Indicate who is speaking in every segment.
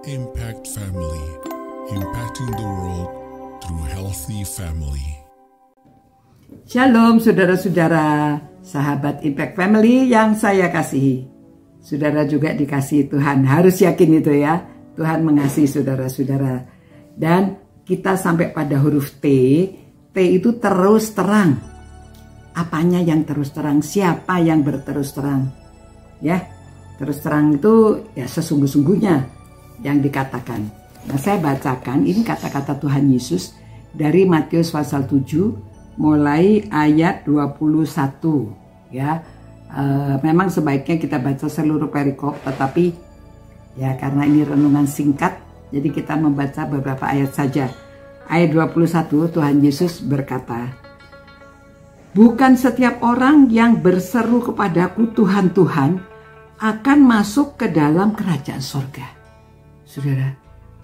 Speaker 1: Impact Family, impacting the world through healthy family.
Speaker 2: Shalom saudara-saudara, sahabat Impact Family yang saya kasihi. Saudara juga dikasihi Tuhan, harus yakin itu ya. Tuhan mengasihi saudara-saudara. Dan kita sampai pada huruf T. T itu terus terang. Apanya yang terus terang? Siapa yang berterus terang? Ya, terus terang itu ya sesungguh-sungguhnya yang dikatakan. Nah, saya bacakan ini kata-kata Tuhan Yesus dari Matius pasal 7 mulai ayat 21 ya. Memang sebaiknya kita baca seluruh perikop, tetapi ya karena ini renungan singkat jadi kita membaca beberapa ayat saja. Ayat 21 Tuhan Yesus berkata, "Bukan setiap orang yang berseru kepadaku Tuhan, Tuhan akan masuk ke dalam kerajaan sorga." Saudara,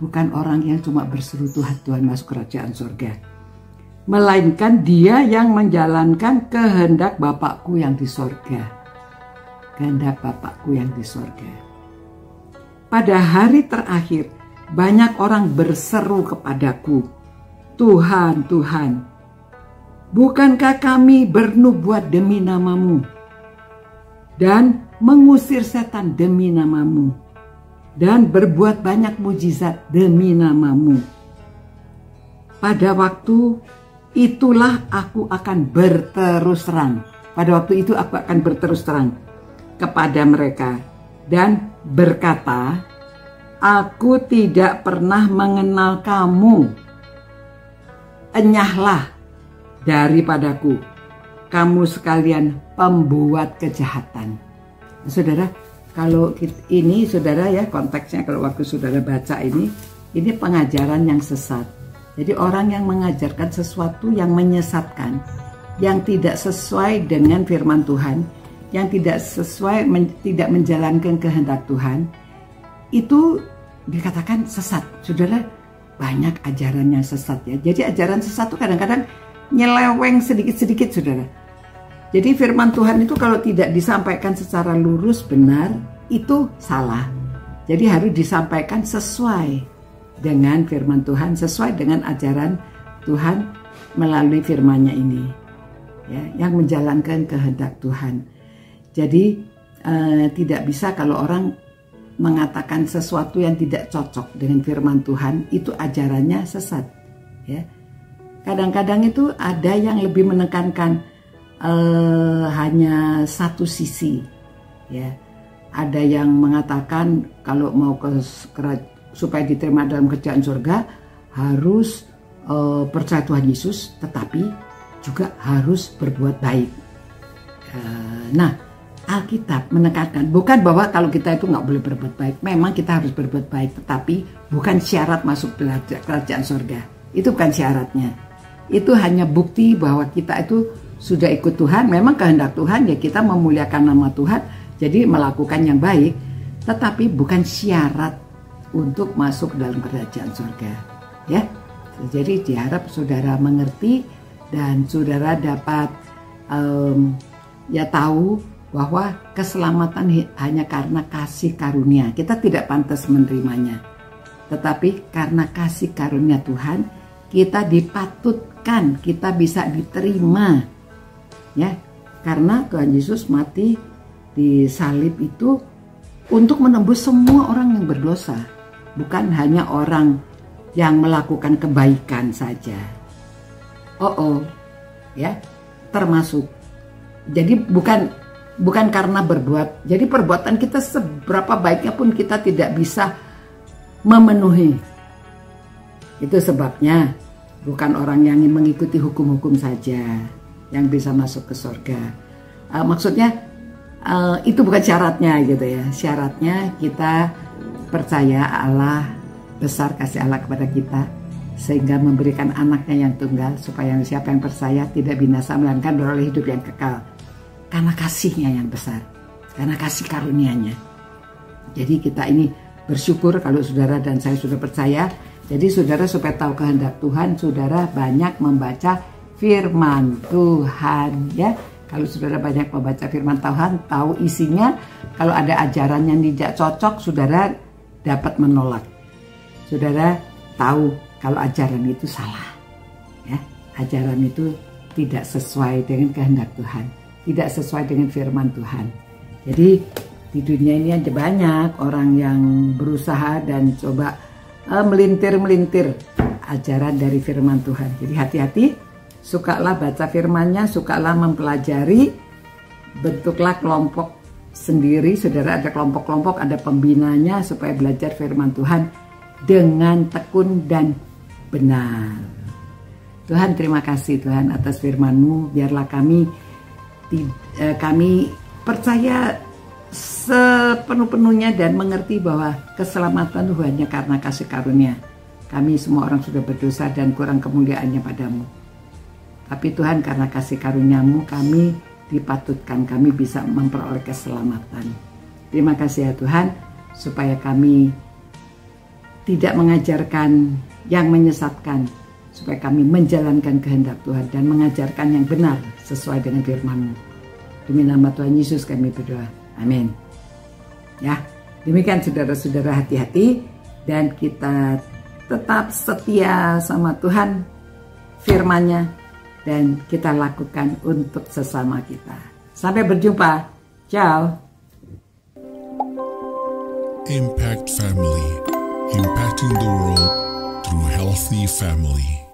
Speaker 2: bukan orang yang cuma berseru Tuhan, Tuhan masuk kerajaan sorga, melainkan dia yang menjalankan kehendak Bapakku yang di sorga. Kehendak Bapakku yang di sorga. Pada hari terakhir, banyak orang berseru kepadaku, Tuhan, Tuhan, bukankah kami bernubuat demi namamu dan mengusir setan demi namamu dan berbuat banyak mujizat demi namamu? Pada waktu itulah aku akan berterus terang. Pada waktu itu aku akan berterus terang kepada mereka dan berkata, aku tidak pernah mengenal kamu. Enyahlah daripadaku, kamu sekalian pembuat kejahatan. Saudara, kalau ini saudara ya konteksnya kalau waktu saudara baca ini pengajaran yang sesat. Jadi orang yang mengajarkan sesuatu yang menyesatkan, yang tidak sesuai dengan firman Tuhan, yang tidak sesuai, tidak menjalankan kehendak Tuhan, itu dikatakan sesat. Saudara, banyak ajaran yang sesat ya. Jadi ajaran sesat itu kadang-kadang nyeleweng sedikit-sedikit saudara. Jadi firman Tuhan itu kalau tidak disampaikan secara lurus benar, itu salah. Jadi harus disampaikan sesuai dengan firman Tuhan, sesuai dengan ajaran Tuhan melalui firman-Nya ini. Ya, yang menjalankan kehendak Tuhan. Jadi tidak bisa kalau orang mengatakan sesuatu yang tidak cocok dengan firman Tuhan, itu ajarannya sesat. Ya. Kadang-kadang itu ada yang lebih menekankan hanya satu sisi, ya. Ada yang mengatakan kalau mau supaya diterima dalam kerajaan surga harus percaya Tuhan Yesus, tetapi juga harus berbuat baik. Nah, Alkitab menekankan bukan bahwa kalau kita itu nggak boleh berbuat baik. Memang kita harus berbuat baik, tetapi bukan syarat masuk kerajaan surga. Itu bukan syaratnya. Itu hanya bukti bahwa kita itu sudah ikut Tuhan, memang kehendak Tuhan ya kita memuliakan nama Tuhan, jadi melakukan yang baik, tetapi bukan syarat untuk masuk dalam kerajaan surga. Ya, jadi diharap saudara mengerti dan saudara dapat ya tahu bahwa keselamatan hanya karena kasih karunia. Kita tidak pantas menerimanya, tetapi karena kasih karunia Tuhan kita dipatutkan, kita bisa diterima. Ya, karena Tuhan Yesus mati di salib itu untuk menembus semua orang yang berdosa, bukan hanya orang yang melakukan kebaikan saja. Ya, termasuk. Jadi bukan karena berbuat. Jadi perbuatan kita seberapa baiknya pun kita tidak bisa memenuhi. Itu sebabnya bukan orang yang mengikuti hukum-hukum saja yang bisa masuk ke surga. Maksudnya itu bukan syaratnya gitu ya. Syaratnya kita percaya Allah besar kasih Allah kepada kita sehingga memberikan anaknya yang tunggal supaya siapa yang percaya tidak binasa melainkan beroleh hidup yang kekal. Karena kasihnya yang besar, karena kasih karunia-Nya. Jadi kita ini bersyukur kalau saudara dan saya sudah percaya. Jadi saudara supaya tahu kehendak Tuhan, saudara banyak membaca firman Tuhan ya. Kalau saudara banyak membaca firman Tuhan, tahu isinya. Kalau ada ajaran yang tidak cocok, saudara dapat menolak. saudara tahu kalau ajaran itu salah. Ya, ajaran itu tidak sesuai dengan kehendak Tuhan, tidak sesuai dengan firman Tuhan. Jadi di dunia ini ada banyak orang yang berusaha dan coba melintir-melintir ajaran dari firman Tuhan. Jadi hati-hati, sukalah baca firman-Nya, sukalah mempelajari, bentuklah kelompok sendiri. Saudara, ada kelompok-kelompok, ada pembinanya supaya belajar firman Tuhan dengan tekun dan benar. Tuhan, terima kasih Tuhan atas firman-Mu. Biarlah kami percaya sepenuh-penuhnya dan mengerti bahwa keselamatan itu hanya karena kasih karunia. Kami semua orang sudah berdosa dan kurang kemuliaannya padamu. Tapi Tuhan, karena kasih karunia-Mu kami dipatutkan, kami bisa memperoleh keselamatan. Terima kasih ya Tuhan, supaya kami tidak mengajarkan yang menyesatkan, supaya kami menjalankan kehendak Tuhan dan mengajarkan yang benar sesuai dengan firman-Mu. Demi nama Tuhan Yesus kami berdoa. Amin. Ya, demikian saudara-saudara, hati-hati dan kita tetap setia sama Tuhan, firman-Nya, dan kita lakukan untuk sesama kita. Sampai berjumpa. Ciao.
Speaker 1: Impact Family, impacting the world through healthy family.